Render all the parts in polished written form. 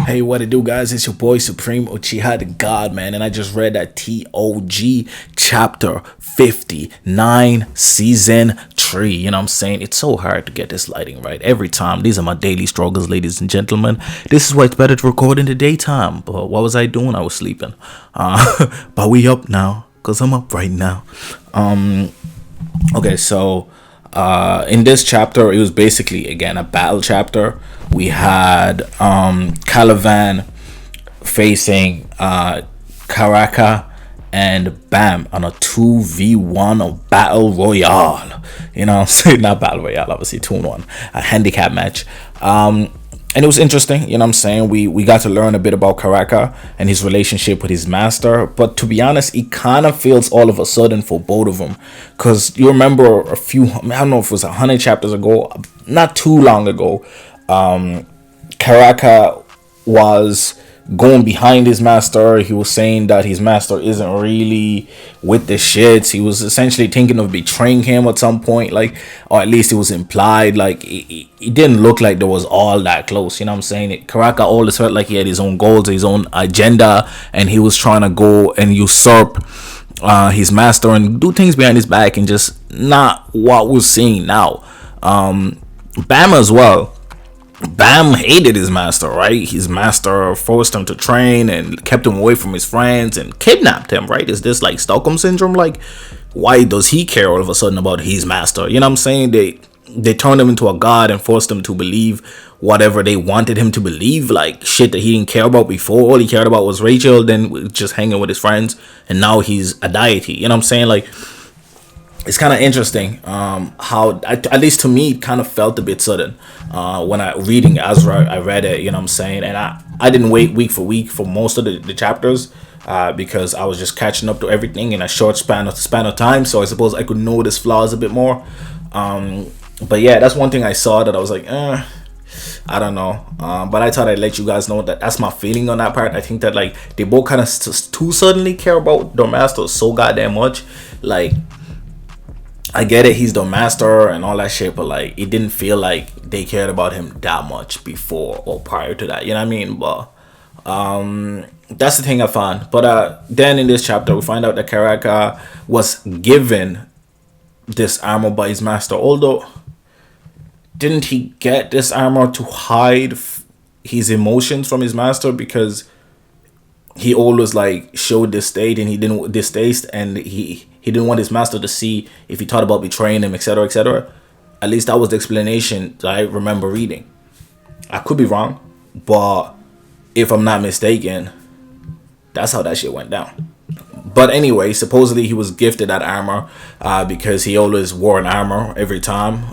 Hey, what it do, guys? It's your boy Supreme Uchiha the God, man, and I just read that TOG chapter 59, season 3. You know what I'm saying? It's so hard to get this lighting right every time. These are my daily struggles, ladies and gentlemen. This is why it's better to record in the daytime. But what was I doing? I was sleeping. But we up now, because I'm up right now. Okay, so in this chapter, it was basically, again, a battle chapter. We had Calavan facing Karaka and Bam on a 2v1 battle royale. You know what I'm saying? Not battle royale, obviously 2-1, a handicap match. And it was interesting, you know what I'm saying? We got to learn a bit about Karaka and his relationship with his master. But to be honest, it kind of feels all of a sudden for both of them. Because you remember I don't know if it was 100 chapters ago, not too long ago, Karaka was going behind his master. He was saying that his master isn't really with the shits. He was essentially thinking of betraying him at some point, like, or at least it was implied. Like, it didn't look like there was all that close, you know what I'm saying? Karaka always felt like he had his own goals, his own agenda, and he was trying to go and usurp his master and do things behind his back, and just not what we're seeing now. Bam as well. Bam hated his master, right? His master forced him to train and kept him away from his friends and kidnapped him, right? Is this like Stockholm syndrome? Like, why does he care all of a sudden about his master? You know what I'm saying? They turned him into a god and forced him to believe whatever they wanted him to believe, like shit that he didn't care about before. All he cared about was Rachel, then just hanging with his friends, and now he's a deity. You know what I'm saying? Like, it's kind of interesting how, at least to me, it kind of felt a bit sudden when I reading Azra. I read it, you know what I'm saying, and I didn't wait week for week for most of the chapters because I was just catching up to everything in a short span of time. So I suppose I could notice flaws a bit more. But yeah, that's one thing I saw that I was like, I don't know. But I thought I'd let you guys know that that's my feeling on that part. I think that, like, they both kind of too suddenly care about their masters so goddamn much. Like, I get it, he's the master and all that shit, but like, it didn't feel like they cared about him that much before or prior to that, you know what I mean? But that's the thing I found. But then in this chapter, we find out that Karaka was given this armor by his master, although didn't he get this armor to hide his emotions from his master, because he always like showed distaste, and he didn't distaste, and he didn't want his master to see if he thought about betraying him, etc., etc. At least that was the explanation that I remember reading. I could be wrong, but if I'm not mistaken, that's how that shit went down. But anyway, supposedly he was gifted that armor because he always wore an armor every time.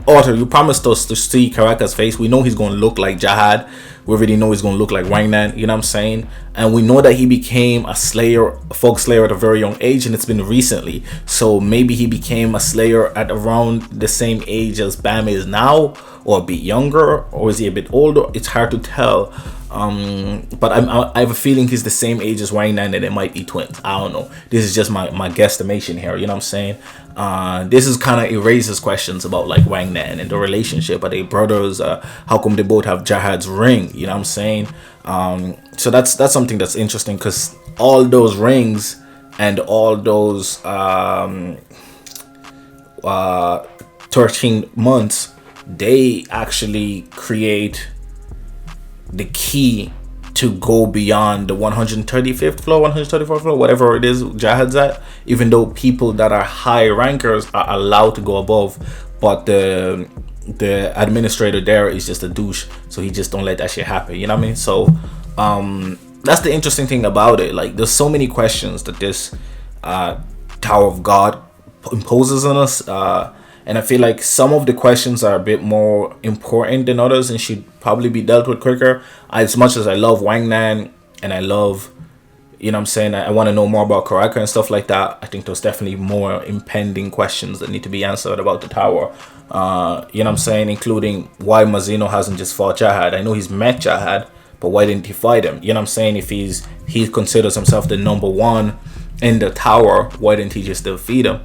Arthur, you promised us to see Karaka's face. We know he's going to look like Jahad. We already know he's going to look like Wangnan, you know what I'm saying? And we know that he became a folk slayer at a very young age, and it's been recently. So maybe he became a slayer at around the same age as Bam is now, or a bit younger, or is he a bit older? It's hard to tell. But I have a feeling he's the same age as Wangnan, and it might be twins. I don't know. This is just my guesstimation here, you know what I'm saying? This is kind of erases questions about like Wangnan and the relationship. Are they brothers? How come they both have Jahad's ring? You know what I'm saying? So that's something that's interesting, because all those rings and all those 13 months, they actually create the key to go beyond the 135th floor, 134th floor, whatever it is Jahad's at, even though people that are high rankers are allowed to go above, but the administrator there is just a douche, so he just don't let that shit happen, you know what I mean? So that's the interesting thing about it. Like, there's so many questions that this Tower of God imposes on us, and I feel like some of the questions are a bit more important than others and should probably be dealt with quicker. As much as I love Wangnan and I love, you know what I'm saying, I want to know more about Karaka and stuff like that, I think there's definitely more impending questions that need to be answered about the tower. You know what I'm saying, including why Mazino hasn't just fought Jahad. I know he's met Jahad, but why didn't he fight him? You know what I'm saying? If he considers himself the number one in the tower, why didn't he just defeat him?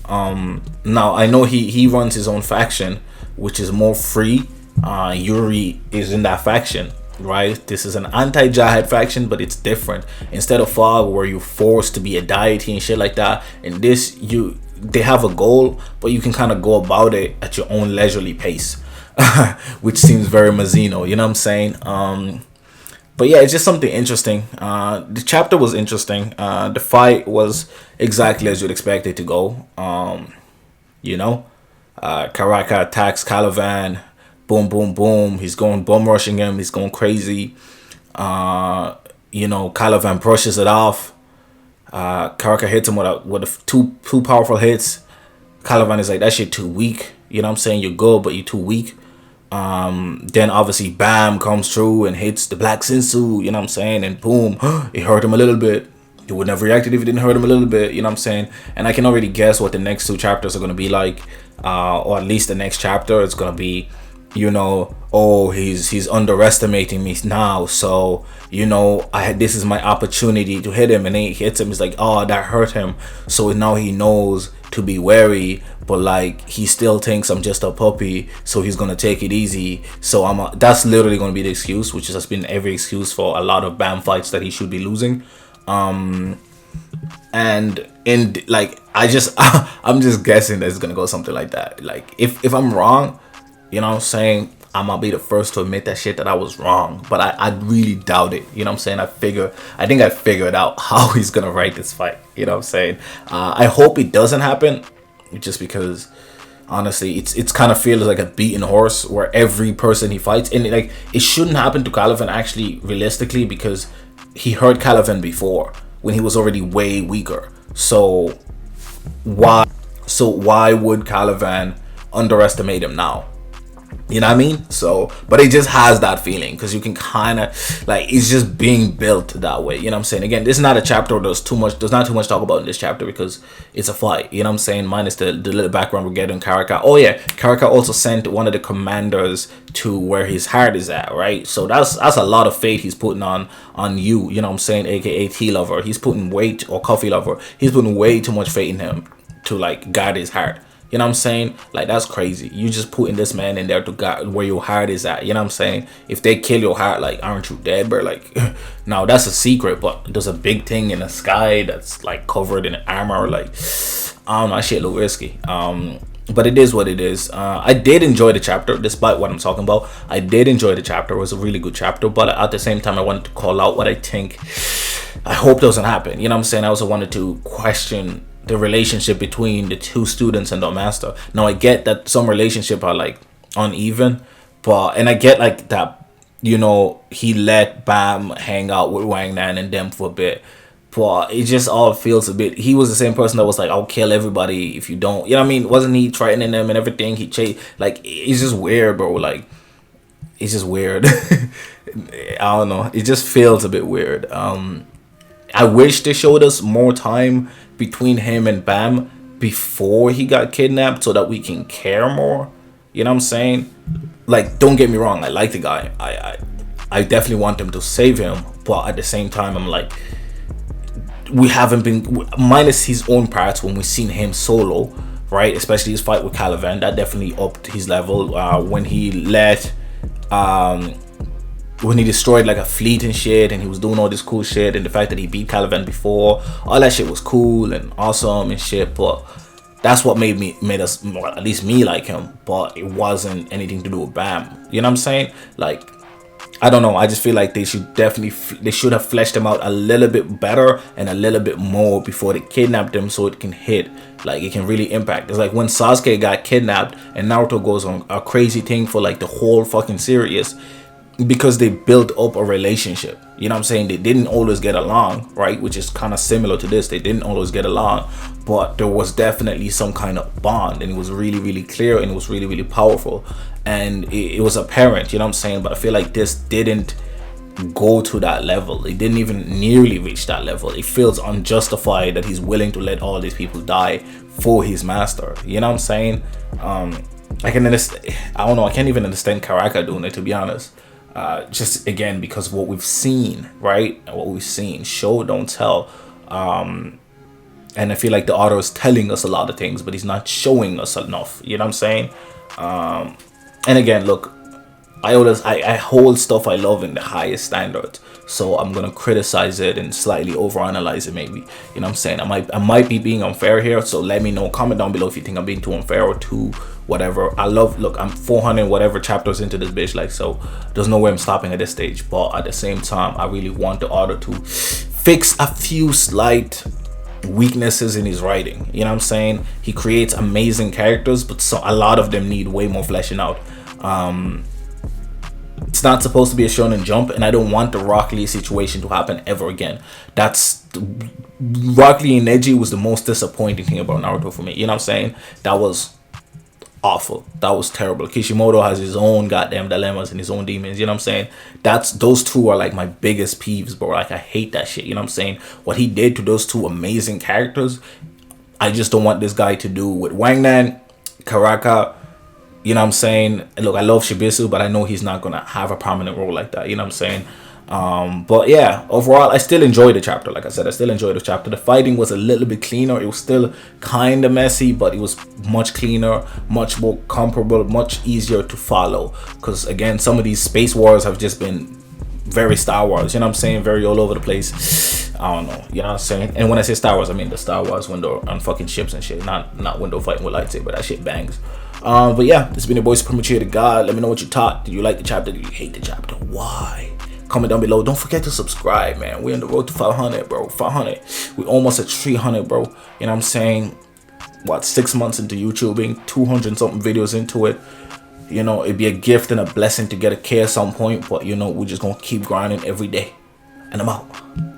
Now I know he runs his own faction, which is more free. Yuri is in that faction, right? This is an anti-jihad faction, but it's different. Instead of fog where you're forced to be a deity and shit like that, in this they have a goal, but you can kind of go about it at your own leisurely pace. Which seems very Mazzino, you know what I'm saying? But yeah, it's just something interesting. The chapter was interesting. The fight was exactly as you'd expect it to go. You know, Karaka attacks Calivan. Boom, boom, boom. He's going bum rushing him. He's going crazy. You know, Calivan brushes it off. Karaka hits him with two powerful hits. Calivan is like, that shit too weak. You know what I'm saying? You're good, but you're too weak. Then obviously Bam comes through and hits the Black Sensu, you know what I'm saying? And boom, it hurt him a little bit. He wouldn't have reacted if it didn't hurt him a little bit, you know what I'm saying? And I can already guess what the next two chapters are going to be like. Or at least the next chapter, it's going to be, you know, oh, he's underestimating me now, so you know, this is my opportunity to hit him, and then he hits him. It's like, oh, that hurt him, so now he knows to be wary, but like he still thinks I'm just a puppy, so he's gonna take it easy. So that's literally gonna be the excuse, which has been every excuse for a lot of Bam fights that he should be losing. And in like I'm just guessing that it's gonna go something like that. Like if I'm wrong, you know what I'm saying, I'm gonna be the first to admit that shit, that I was wrong. But I really doubt it. You know what I'm saying? I think I figured out how he's gonna write this fight. You know what I'm saying? I hope it doesn't happen, just because honestly it's kind of feels like a beaten horse where every person he fights, and it shouldn't happen to Calivan actually, realistically, because he hurt Calivan before when he was already way weaker. So why would Calivan underestimate him now? You know what I mean? So, but it just has that feeling, because you can kind of like, it's just being built that way. You know what I'm saying? Again, this is not a chapter where there's not too much talk about in this chapter, because it's a fight. You know what I'm saying? Minus the little background we're getting. Karaka. Oh yeah, Karaka also sent one of the commanders to where his heart is at, right? So that's a lot of fate he's putting on you. You know what I'm saying? AKA Tea Lover. He's putting weight, or Coffee Lover. He's putting way too much faith in him to like guard his heart. You know what I'm saying? Like, that's crazy. You just putting this man in there to guard where your heart is at. You know what I'm saying? If they kill your heart, like, aren't you dead, bro? Like, no, that's a secret, but there's a big thing in the sky that's like covered in armor. Like, I don't know, that shit look risky. But it is what it is. I did enjoy the chapter, despite what I'm talking about. I did enjoy the chapter. It was a really good chapter, but at the same time, I wanted to call out what I hope doesn't happen. You know what I'm saying? I also wanted to question the relationship between the two students and the master. Now I get that some relationship are like uneven, and I get like that, you know, he let Bam hang out with Wang Nan and them for a bit, but it just all feels a bit. He was the same person that was like, I'll kill everybody if you don't, you know what I mean? Wasn't he threatening them and everything? He chased, like, it's just weird, bro. Like, it's just weird. I don't know, it just feels a bit weird. I wish they showed us more time between him and Bam before he got kidnapped, so that we can care more. You know what I'm saying? Like, don't get me wrong, I like the guy. I definitely want him to save him, but at the same time, I'm like, we haven't been, minus his own parts when we've seen him solo, right? Especially his fight with Calivan, that definitely upped his level. When he destroyed like a fleet and shit, and he was doing all this cool shit, and the fact that he beat Calivan before, all that shit was cool and awesome and shit. But that's what made us, well, at least me, like him. But it wasn't anything to do with Bam. You know what I'm saying? Like, I don't know, I just feel like they should have fleshed him out a little bit better and a little bit more before they kidnapped him, so it can hit, like, it can really impact. It's like when Sasuke got kidnapped and Naruto goes on a crazy thing for like the whole fucking series, because they built up a relationship. You know what I'm saying? They didn't always get along, right? Which is kind of similar to this. They didn't always get along, but there was definitely some kind of bond, and it was really, really clear, and it was really, really powerful, and it was apparent. You know what I'm saying? But I feel like this didn't go to that level. It didn't even nearly reach that level. It feels unjustified that he's willing to let all these people die for his master. You know what I'm saying? I can understand. I don't know. I can't even understand Karaka doing it, to be honest. Just again because of what we've seen, right? What we've seen, show don't tell. And I feel like the author is telling us a lot of things, but he's not showing us enough. You know what I'm saying? And again, look, I hold stuff I love in the highest standards. So I'm gonna criticize it and slightly overanalyze it, maybe. You know what I'm saying? I might be being unfair here. So let me know. Comment down below if you think I'm being too unfair or too whatever. Look, I'm 400 whatever chapters into this bitch, like, so there's no way I'm stopping at this stage. But at the same time, I really want the author to fix a few slight weaknesses in his writing. You know what I'm saying? He creates amazing characters, but a lot of them need way more fleshing out. It's not supposed to be a Shonen Jump, and I don't want the Rock Lee situation to happen ever again. Rock Lee and Neji was the most disappointing thing about Naruto for me. You know what I'm saying? That was awful. That was terrible. Kishimoto has his own goddamn dilemmas and his own demons. You know what I'm saying? Those two are like my biggest peeves, bro. Like, I hate that shit. You know what I'm saying? What he did to those two amazing characters, I just don't want this guy to do with Wangnan, Karaka. You know what I'm saying? Look, I love Shibisu, but I know he's not gonna have a prominent role like that. You know what I'm saying? But yeah, overall, I still enjoyed the chapter. Like I said, I still enjoyed the chapter. The fighting was a little bit cleaner. It was still kind of messy, but it was much cleaner, much more comparable, much easier to follow. Because again, some of these space wars have just been very Star Wars. You know what I'm saying? Very all over the place. I don't know. You know what I'm saying? And when I say Star Wars, I mean the Star Wars window on fucking ships and shit. Not window fighting with lightsaber. That shit bangs. But yeah, this has been your boy Supremacy to God. Let me know what you thought. Did you like the chapter? Did you hate the chapter? Why? Comment down below. Don't forget to subscribe, man. We're on the road to 500, bro. 500. We're almost at 300, bro. You know what I'm saying? What, 6 months into YouTubing, 200 something videos into it. You know, it'd be a gift and a blessing to get a K at some point. But, you know, we're just going to keep grinding every day. And I'm out.